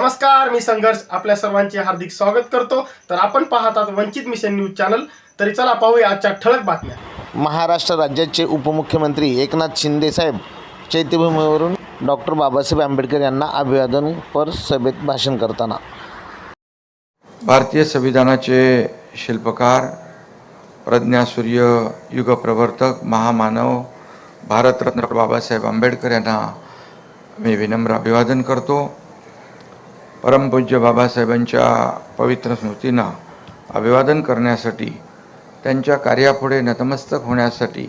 नमस्कार, मी संघर्ष आपल्या सर्वांचे हार्दिक स्वागत करतो. तर आपण पाहत आहात वंचित मिशन न्यूज चॅनल. तरी चला पाहूया आजच्या ठळक बातम्या. महाराष्ट्र राज्याचे उपमुख्यमंत्री एकनाथ शिंदे साहेब चैत्यभूमीवरून डॉक्टर बाबासाहेब आंबेडकर यांना अभिवादनपर सभेत भाषण करताना, भारतीय संविधानाचे शिल्पकार, प्रज्ञासूर्य, युगप्रवर्तक, महामानव, भारतरत्न डॉक्टर बाबासाहेब आंबेडकर यांना मी विनम्र अभिवादन करतो. परमपूज्य बाबासाहेबांच्या पवित्र स्मृतींना अभिवादन करण्यासाठी, त्यांच्या कार्यापुढे नतमस्तक होण्यासाठी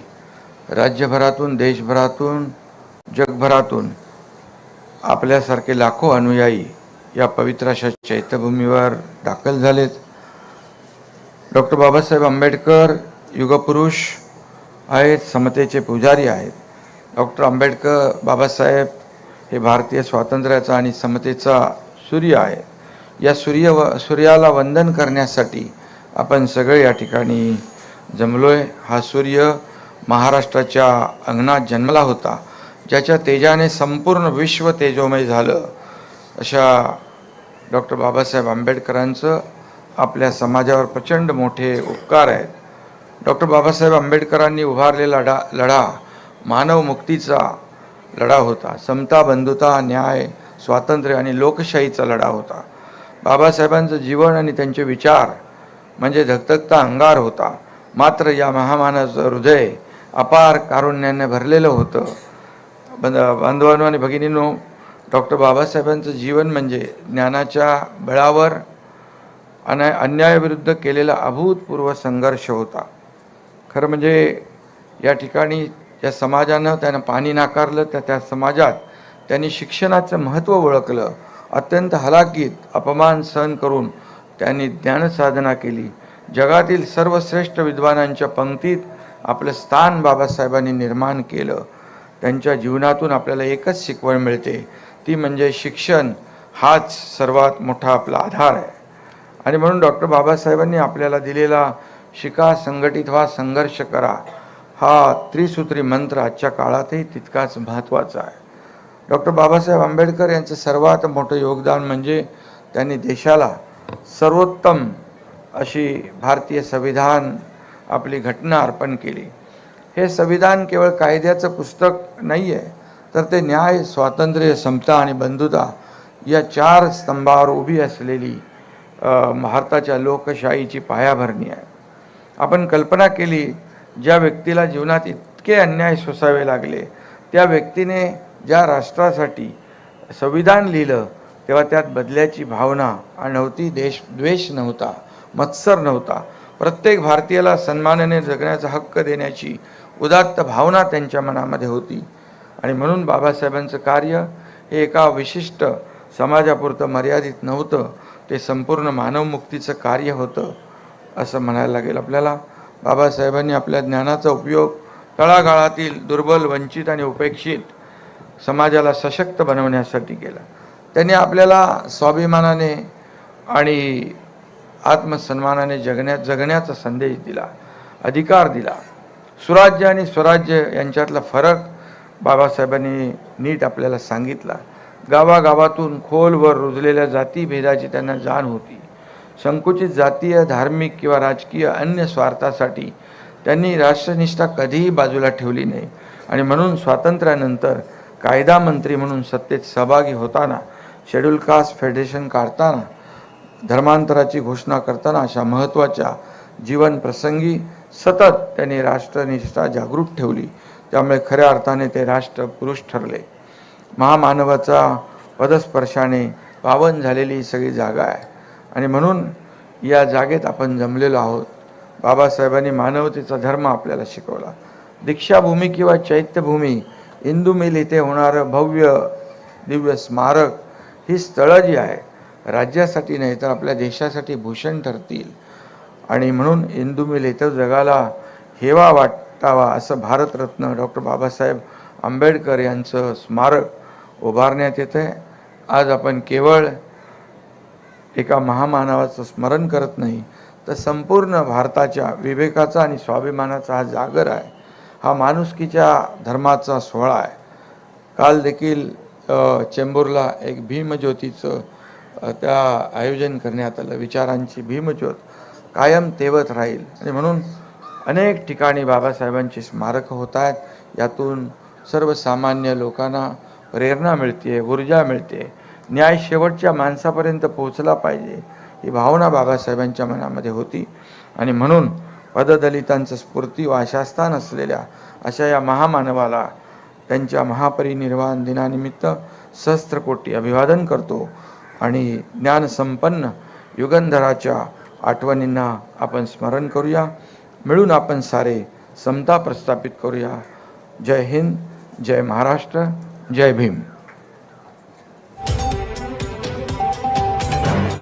राज्यभरातून, देशभरातून, जगभरातून आपल्यासारखे लाखो अनुयायी या पवित्र अशा चैत्यभूमीवर दाखल झालेत. डॉक्टर बाबासाहेब आंबेडकर युगपुरुष आहेत, समतेचे पुजारी आहेत. डॉक्टर आंबेडकर बाबासाहेब हे भारतीय स्वातंत्र्याचा आणि समतेचा सूर्य आहे. या सूर्याला वंदन करण्यासाठी आपण सगळे या ठिकाणी जमलोय. हा सूर्य महाराष्ट्राच्या अंगणात जन्मला होता, ज्याच्या तेजाने संपूर्ण विश्व तेजोमय झालं. अशा डॉक्टर बाबासाहेब आंबेडकरांचं आपल्या समाजावर प्रचंड मोठे उपकार आहेत. डॉक्टर बाबासाहेब आंबेडकरांनी उभारलेला लढा मानव मुक्तीचा लढा होता. समता, बंधुता, न्याय, स्वातंत्र्य आणि लोकशाहीचा लढा होता. बाबासाहेबांचं जीवन आणि त्यांचे विचार म्हणजे धगधगता अंगार होता. मात्र या महामानवाचं हृदय अपार कारुण्याने भरलेलं होतं. बांधवांनो आणि भगिनींनो, डॉक्टर बाबासाहेबांचं जीवन म्हणजे ज्ञानाच्या बळावर अन्यायाविरुद्ध केलेला अभूतपूर्व संघर्ष होता. खरं म्हणजे या ठिकाणी ज्या समाजानं त्यांना पाणी नाकारलं, त्या समाजात त्यांनी शिक्षणाचं महत्त्व ओळखलं. अत्यंत हलाखीत अपमान सहन करून त्यांनी ज्ञानसाधना केली. जगातील सर्वश्रेष्ठ विद्वानांच्या पंक्तीत आपलं स्थान बाबासाहेबांनी निर्माण केलं. त्यांच्या जीवनातून आपल्याला एकच शिकवण मिळते, ती म्हणजे शिक्षण हाच सर्वात मोठा आपला आधार आहे. आणि म्हणून डॉक्टर बाबासाहेबांनी आपल्याला दिलेला शिका, संघटित व्हा, संघर्ष करा हा त्रिसूत्री मंत्र आजच्या काळातही तितकाच महत्त्वाचा आहे. डॉक्टर बाबासाहेब आंबेडकर यांचं सर्वात मोठं योगदान म्हणजे त्यांनी देशाला सर्वोत्तम अशी भारतीय संविधान, आपली घटना अर्पण केली. हे संविधान केवळ कायद्याचं पुस्तक नाही आहे, तर ते न्याय, स्वातंत्र्य, समता आणि बंधुता या चार स्तंभावर उभी असलेली भारताच्या लोकशाहीची पायाभरणी आहे. आपण कल्पना केली, ज्या व्यक्तीला जीवनात इतके अन्याय सोसावे लागले, त्या व्यक्तीने ज्या राष्ट्रासाठी संविधान लिहिलं, तेव्हा त्यात बदल्याची भावना नव्हती, द्वेष नव्हता, मत्सर नव्हता. प्रत्येक भारतीयाला सन्मानाने जगण्याचा हक्क देण्याची उदात्त भावना त्यांच्या मनामध्ये होती. आणि म्हणून बाबासाहेबांचं कार्य हे एका विशिष्ट समाजापुरतं मर्यादित नव्हतं, ते संपूर्ण मानवमुक्तीचं कार्य होतं असं म्हणायला लागेल आपल्याला. बाबासाहेबांनी आपल्या ज्ञानाचा उपयोग तळागाळातील दुर्बल, वंचित आणि उपेक्षित समाजाला सशक्त बनवण्यासाठी केला. त्यांनी आपल्याला स्वाभिमानाने आणि आत्मसन्मानाने जगण्याचा संदेश दिला, अधिकार दिला. सुराज्य आणि स्वराज्य यांच्यातला फरक बाबासाहेबांनी नीट आपल्याला सांगितला. गावागावातून खोलवर रुजलेल्या जातीभेदाची त्यांना जाण होती. संकुचित जातीय, धार्मिक किंवा राजकीय अन्य स्वार्थासाठी त्यांनी राष्ट्रनिष्ठा कधीही बाजूला ठेवली नाही. आणि म्हणून स्वातंत्र्यानंतर कायदा मंत्री म्हणून सत्तेत सहभागी होताना, शेड्यूल कास्ट फेडरेशन काढताना, धर्मांतराची घोषणा करताना अशा महत्त्वाच्या जीवन प्रसंगी सतत त्यांनी राष्ट्रनिष्ठा जागृत ठेवली. त्यामुळे खऱ्या अर्थाने ते राष्ट्रपुरुष ठरले. महामानवाचा पदस्पर्शाने पावन झालेली ही सगळी जागा आहे. आणि म्हणून या जागेत आपण जमलेलो आहोत. बाबासाहेबांनी मानवतेचा धर्म आपल्याला शिकवला. दीक्षाभूमी किंवा चैत्यभूमी, इंदू मिल इथे होणारं भव्य दिव्य स्मारक ही स्थळं जी आहे, राज्यासाठी नाही तर आपल्या देशासाठी भूषण ठरतील. आणि म्हणून इंदू मिल इथं जगाला हेवा वाटावा असं भारतरत्न डॉक्टर बाबासाहेब आंबेडकर यांचं स्मारक उभारण्यात येतं आहे. आज आपण केवळ एका महामानवाचं स्मरण करत नाही, तर संपूर्ण भारताच्या विवेकाचा आणि स्वाभिमानाचा हा जागर आहे. हा माणुसकीच्या धर्माचा सोहळा आहे. काल देखील चेंबूरला एक भीमज्योतीचं त्या आयोजन करण्यात आलं. विचारांची भीमज्योत कायम तेवत राहील आणि म्हणून अनेक ठिकाणी बाबासाहेबांची स्मारकं होत आहेत. यातून सर्वसामान्य लोकांना प्रेरणा मिळते, ऊर्जा मिळते. न्याय शेवटच्या माणसापर्यंत पोहोचला पाहिजे ही भावना बाबासाहेबांच्या मनामध्ये होती आणि म्हणून पददलितांचं स्फूर्ती व आशास्थान असलेल्या अशा या महामानवाला त्यांच्या महापरिनिर्वाण दिनानिमित्त सहस्त्रकोटी अभिवादन करतो आणि ज्ञानसंपन्न युगंधराच्या आठवणींना आपण स्मरण करूया. मिळून आपण सारे समता प्रस्थापित करूया. जय हिंद, जय महाराष्ट्र, जय भीम.